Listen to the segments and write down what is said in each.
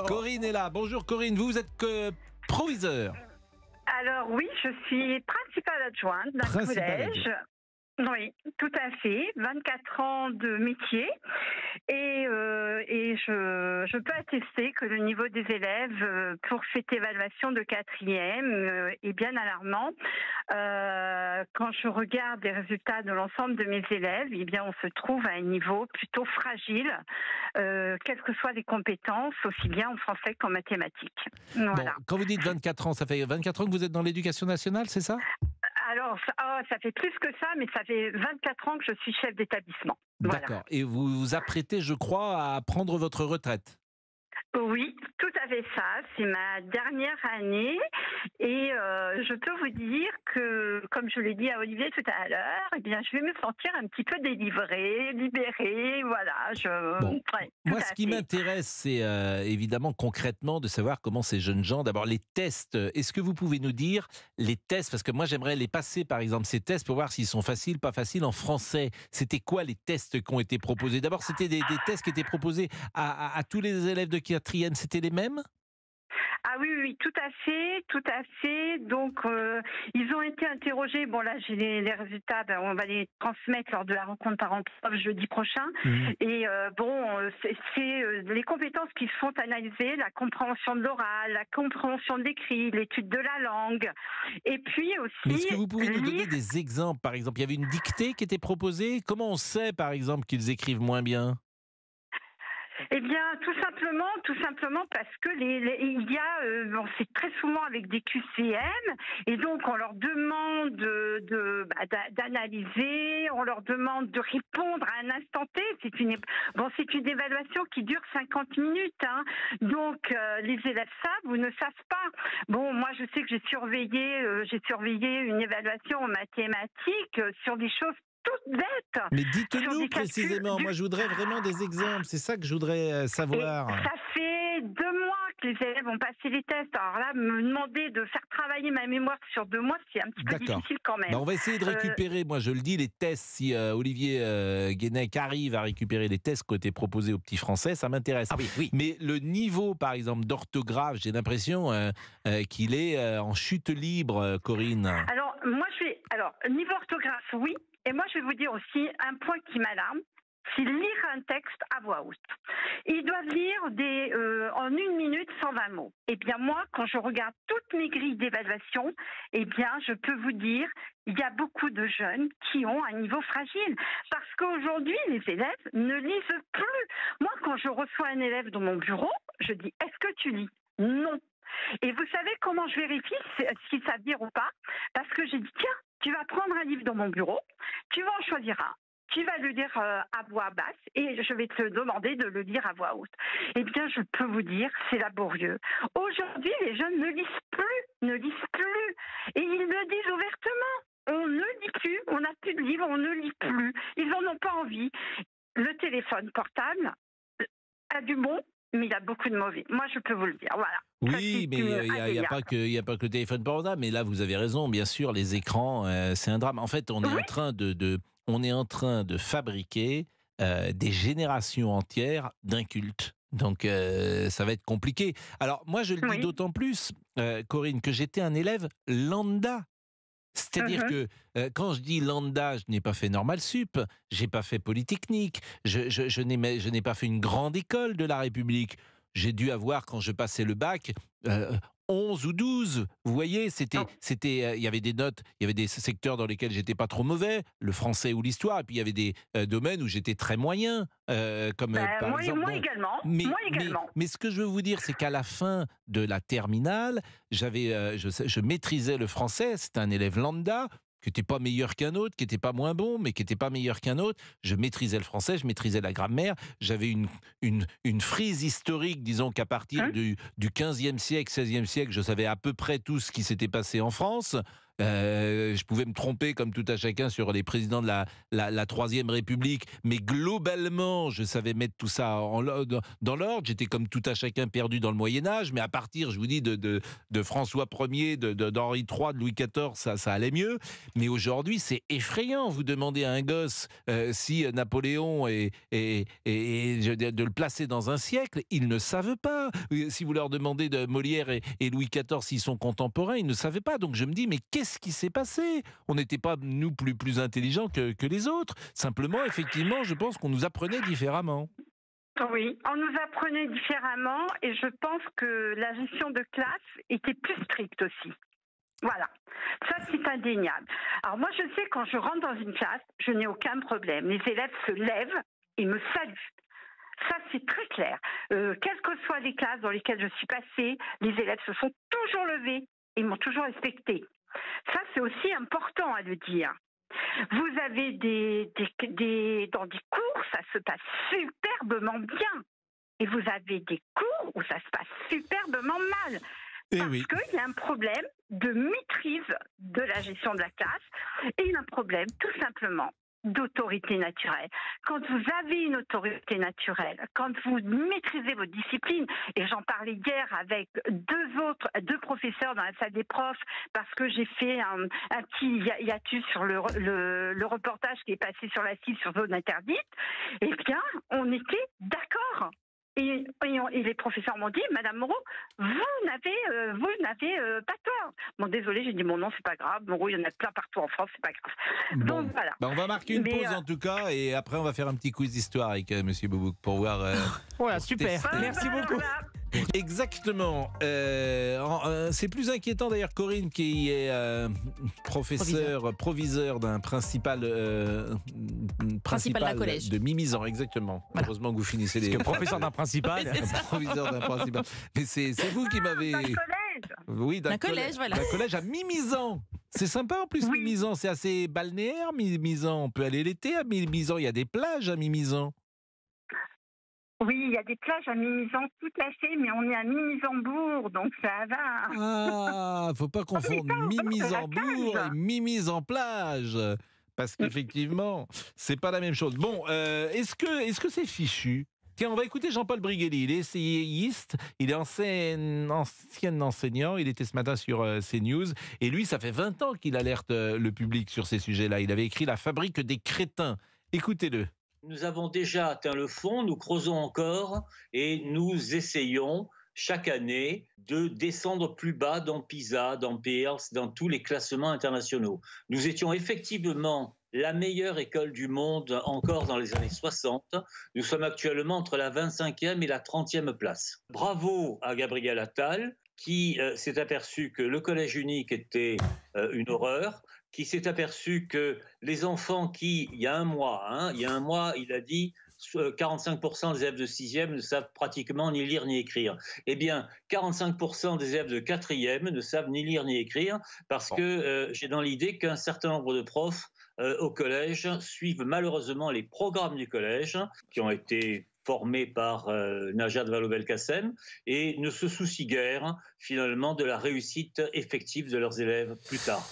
Corinne est là. Bonjour Corinne, vous êtes proviseur. Alors oui, je suis principale adjointe d'un Principale collège. Oui, tout à fait. 24 ans de métier. Et je peux attester que le niveau des élèves pour cette évaluation de quatrième est bien alarmant. Quand je regarde les résultats de l'ensemble de mes élèves, eh bien, on se trouve à un niveau plutôt fragile, quelles que soient les compétences, aussi bien en français qu'en mathématiques. Voilà. Bon, quand vous dites 24 ans, ça fait 24 ans que vous êtes dans l'éducation nationale, c'est ça? Alors, ça fait plus que ça, mais ça fait 24 ans que je suis chef d'établissement. Voilà. D'accord. Et vous vous apprêtez, je crois, à prendre votre retraite. Oui, tout à fait ça. C'est ma dernière année et je peux vous dire que, comme je l'ai dit à Olivier tout à l'heure, eh bien, je vais me sentir un petit peu délivrée, libérée. Voilà. Bon. Ouais, Moi, tout ce à qui fait. m'intéresse, c'est évidemment concrètement de savoir comment ces jeunes gens, d'abord les tests, est-ce que vous pouvez nous dire les tests, parce que moi j'aimerais les passer par exemple ces tests pour voir s'ils sont faciles, pas faciles en français. C'était quoi les tests qui ont été proposés? D'abord, c'était des tests qui étaient proposés à tous les élèves de quatrième, c'était les mêmes? Ah oui, oui, oui, tout à fait, tout à fait. Donc, ils ont été interrogés. Bon, là, j'ai les résultats. Ben, on va les transmettre lors de la rencontre parent-prof jeudi prochain. Mhm. Et c'est les compétences qui se font analyser, la compréhension de l'oral, la compréhension de l'écrit, l'étude de la langue. Et puis Mais aussi, est-ce que vous pouvez nous donner lire. des exemples? Par exemple, il y avait une dictée qui était proposée. Comment on sait, par exemple, qu'ils écrivent moins bien? Eh bien, tout simplement parce que il y a, bon, c'est très souvent avec des QCM, et donc on leur demande d'analyser, on leur demande de répondre à un instant T. C'est une évaluation qui dure 50 minutes, hein. Donc les élèves savent ou ne savent pas. Bon, moi je sais que j'ai surveillé une évaluation en mathématiques sur des choses toutes bêtes, Mais sur dites-nous des calculs. précisément, moi je voudrais vraiment des exemples, c'est ça que je voudrais Et savoir. ça fait 2 mois que les élèves ont passé les tests. Alors là, me demander de faire travailler ma mémoire sur 2 mois, c'est un petit peu D'accord. difficile quand Ben, même. on va essayer de Euh, récupérer, moi je le dis, les tests, si Olivier Guénec arrive à récupérer les tests qui ont été proposés aux petits Français, ça m'intéresse. Ah oui, oui. Mais le niveau, par exemple, d'orthographe, j'ai l'impression qu'il est en chute libre, Corinne. alors, niveau orthographe, oui. Et moi, je vais vous dire aussi un point qui m'alarme, c'est lire un texte à voix haute. Ils doivent lire en 1 minute 120 mots. Eh bien, moi, quand je regarde toutes mes grilles d'évaluation, eh bien, je peux vous dire, il y a beaucoup de jeunes qui ont un niveau fragile. Parce qu'aujourd'hui, les élèves ne lisent plus. Moi, quand je reçois un élève dans mon bureau, je dis, est-ce que tu lis? Non. Et vous savez comment je vérifie s'ils savent lire ou pas? Parce que j'ai dit, tiens, tu vas prendre un livre dans mon bureau, tu vas en choisir un, tu vas le lire à voix basse et je vais te demander de le lire à voix haute. Eh bien, je peux vous dire, c'est laborieux. Aujourd'hui, les jeunes ne lisent plus. Et ils le disent ouvertement. On ne lit plus, on n'a plus de livres, on ne lit plus. Ils n'en ont pas envie. Le téléphone portable a du bon, mais il y a beaucoup de mauvais. Moi, je peux vous le dire. Voilà. Ça, Oui, c'est mais il n'y a, y a pas indéniable. que, y a pas que le téléphone portable, mais là vous avez raison, bien sûr, les écrans, c'est un drame. En fait, on est Oui, en train on est en train de fabriquer des générations entières d'incultes. Donc ça va être compliqué. Alors moi je le dis oui. d'autant plus, Corinne, que j'étais un élève lambda. C'est-à-dire Mhm. que quand je dis lambda, je n'ai pas fait Normal Sup, j'ai pas fait Polytechnique, je n'ai pas fait une grande école de la République. J'ai dû avoir, quand je passais le bac, euh, 11 ou 12. Vous voyez, Oh. il y avait des notes, il y avait des secteurs dans lesquels j'étais pas trop mauvais, le français ou l'histoire, et puis il y avait des domaines où j'étais très moyen, comme Ben, par exemple, moi bon, également. mais, Moi mais, également. mais ce que je veux vous dire, c'est qu'à la fin de la terminale, je maîtrisais le français, c'était un élève lambda, qui n'était pas meilleur qu'un autre, qui n'était pas moins bon, mais qui n'était pas meilleur qu'un autre. Je maîtrisais le français, je maîtrisais la grammaire, j'avais une frise historique, disons qu'à partir Hein? du XVe siècle, XVIe siècle, je savais à peu près tout ce qui s'était passé en France. Je pouvais me tromper comme tout à chacun sur les présidents de la Troisième République, mais globalement, je savais mettre tout ça dans l'ordre. J'étais comme tout à chacun perdu dans le Moyen-Âge, mais à partir, je vous dis, de François Ier, d'Henri III, de Louis XIV, ça allait mieux. Mais aujourd'hui, c'est effrayant. Vous demandez à un gosse si Napoléon de le placer dans un siècle, ils ne savent pas. Si vous leur demandez de Molière et Louis XIV s'ils sont contemporains, ils ne savaient pas. Donc je me dis, mais qu'est-ce qui s'est passé? On n'était pas, nous, plus intelligents que les autres. Simplement, effectivement, je pense qu'on nous apprenait différemment. Oui, on nous apprenait différemment et je pense que la gestion de classe était plus stricte aussi. Voilà, ça c'est indéniable. Alors moi je sais quand je rentre dans une classe, je n'ai aucun problème. Les élèves se lèvent et me saluent. Ça c'est très clair. Quelles que soient les classes dans lesquelles je suis passée, les élèves se sont toujours levés et m'ont toujours respecté. Ça c'est aussi important à le dire. Vous avez dans des cours, ça se passe superbement bien. Et vous avez des cours où ça se passe superbement mal. Parce qu'il y a un problème de maîtrise de la gestion de la classe et il y a un problème tout simplement d'autorité naturelle. Quand vous avez une autorité naturelle, quand vous maîtrisez votre discipline, et j'en parlais hier avec deux professeurs dans la salle des profs, parce que j'ai fait un petit hiatus sur le reportage qui est passé sur la CIL sur zone interdite, eh bien, on était d'accord. Et les professeurs m'ont dit, Madame Moreau, vous n'avez pas tort. Bon, désolé, j'ai dit mon nom, c'est pas grave. Moreau, il y en a plein partout en France, c'est pas grave. Bon. Donc voilà. On va marquer une pause en tout cas, et après on va faire un petit quiz d'histoire avec Monsieur Boubouk pour voir. Voilà, super. Merci beaucoup. Voilà. Exactement. C'est plus inquiétant d'ailleurs, Corinne, qui est proviseur d'un principal collège de Mimizan, exactement. Voilà. Heureusement que vous finissez les. Professeur d'un principal. Proviseur d'un principal. Mais c'est vous qui m'avez. D'un collège. Oui, d'un collège, voilà. D'un collège à Mimizan. C'est sympa en plus, oui. Mimizan. C'est assez balnéaire, Mimizan. On peut aller l'été à Mimizan. Il y a des plages à Mimizan. Oui, il y a des plages à Mimizan, tout à fait, mais on est à Mimizan-Bourg, donc ça va. Ah, faut pas confondre Mimizan-Bourg et Mimizan-plage, parce qu'effectivement, c'est pas la même chose. Bon, est-ce que c'est fichu? Tiens, on va écouter Jean-Paul Briguelli. Il est essayiste, il est ancien enseignant, il était ce matin sur CNews, et lui, ça fait 20 ans qu'il alerte le public sur ces sujets-là. Il avait écrit La fabrique des crétins. Écoutez-le. Nous avons déjà atteint le fond, nous creusons encore et nous essayons chaque année de descendre plus bas dans PISA, dans Pearls, dans tous les classements internationaux. Nous étions effectivement la meilleure école du monde encore dans les années 60. Nous sommes actuellement entre la 25e et la 30e place. Bravo à Gabriel Attal qui s'est aperçu que le collège unique était une horreur, qui s'est aperçu que les enfants qui, il y a un mois, il a dit 45% des élèves de 6e ne savent pratiquement ni lire ni écrire. Eh bien, 45% des élèves de 4e ne savent ni lire ni écrire parce que j'ai dans l'idée qu'un certain nombre de profs au collège suivent malheureusement les programmes du collège qui ont été formés par Najat Vallaud-Belkacem et ne se soucient guère finalement de la réussite effective de leurs élèves plus tard.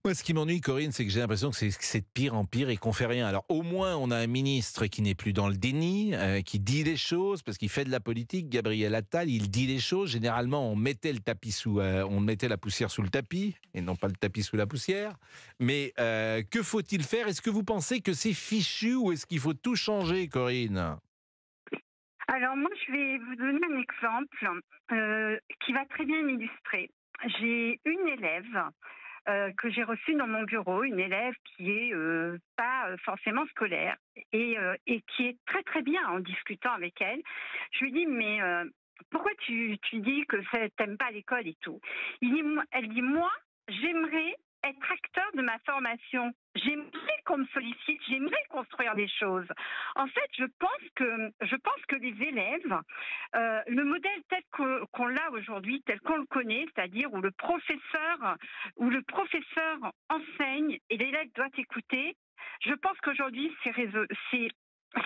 Moi, ce qui m'ennuie, Corinne, c'est que j'ai l'impression que c'est de pire en pire et qu'on fait rien. Alors, au moins, on a un ministre qui n'est plus dans le déni, qui dit les choses, parce qu'il fait de la politique. Gabriel Attal, il dit les choses. Généralement, on mettait la poussière sous le tapis, et non pas le tapis sous la poussière. Mais que faut-il faire? Est-ce que vous pensez que c'est fichu ou est-ce qu'il faut tout changer, Corinne? Alors, moi, je vais vous donner un exemple qui va très bien m'illustrer. J'ai une élève que j'ai reçue dans mon bureau, une élève qui est pas forcément scolaire et qui est très très bien en discutant avec elle. Je lui dis mais pourquoi tu dis que t'aimes pas l'école et tout? Elle dit moi j'aimerais être acteur de ma formation. J'aimerais qu'on me sollicite, j'aimerais construire des choses. En fait, je pense que les élèves, le modèle tel qu'on l'a aujourd'hui, tel qu'on le connaît, c'est-à-dire où le professeur enseigne et l'élève doit écouter, je pense qu'aujourd'hui,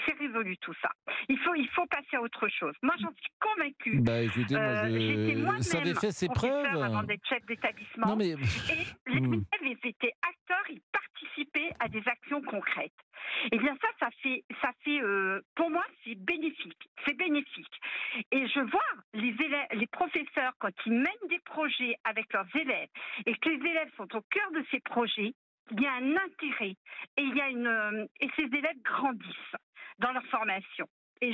C'est révolu tout ça. Il faut passer à autre chose. Moi, j'en suis convaincue. Bah écoutez, J'étais moi-même ça avait fait ses professeur preuves. avant d'être chef d'établissement. Non mais Et les élèves, ils étaient acteurs, ils participaient à des actions concrètes. Eh bien ça fait, pour moi, c'est bénéfique. C'est bénéfique. Et je vois les élèves, les professeurs, quand ils mènent des projets avec leurs élèves et que les élèves sont au cœur de ces projets, il y a un intérêt et et ces élèves grandissent dans leur formation. Et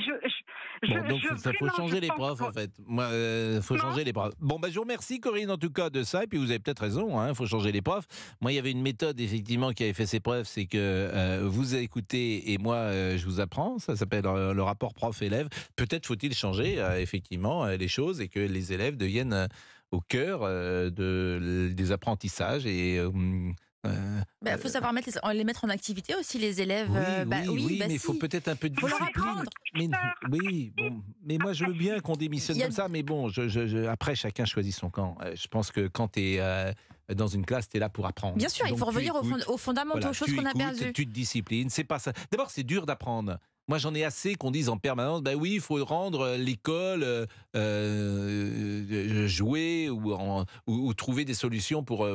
donc ça faut changer les profs en fait. Moi, faut changer les profs. Bon, je vous remercie Corinne en tout cas de ça. Et puis vous avez peut-être raison. Faut changer les profs. Moi, il y avait une méthode effectivement qui avait fait ses preuves, c'est que vous écoutez et moi je vous apprends. Ça s'appelle le rapport prof-élève. Peut-être faut-il changer effectivement les choses et que les élèves deviennent au cœur des apprentissages et faut savoir les mettre en activité aussi, les élèves. Oui, mais il faut peut-être un peu de Faut leur discipline. apprendre. Mais moi je veux bien qu'on démissionne comme ça, mais bon, après chacun choisit son camp. Je pense que quand tu es dans une classe, tu es là pour apprendre. Bien sûr, il faut revenir aux fondamentaux, aux choses qu'on a perdues. Tu te disciplines, c'est pas ça. D'abord, c'est dur d'apprendre. Moi, j'en ai assez qu'on dise en permanence, oui, il faut rendre l'école jouer ou trouver des solutions pour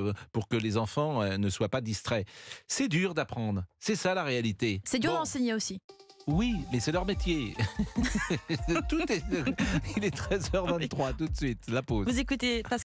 que les enfants ne soient pas distraits. C'est dur d'apprendre. C'est ça la réalité. C'est dur d'enseigner aussi. Oui, mais c'est leur métier. Il est 13h23, tout de suite, la pause. Vous écoutez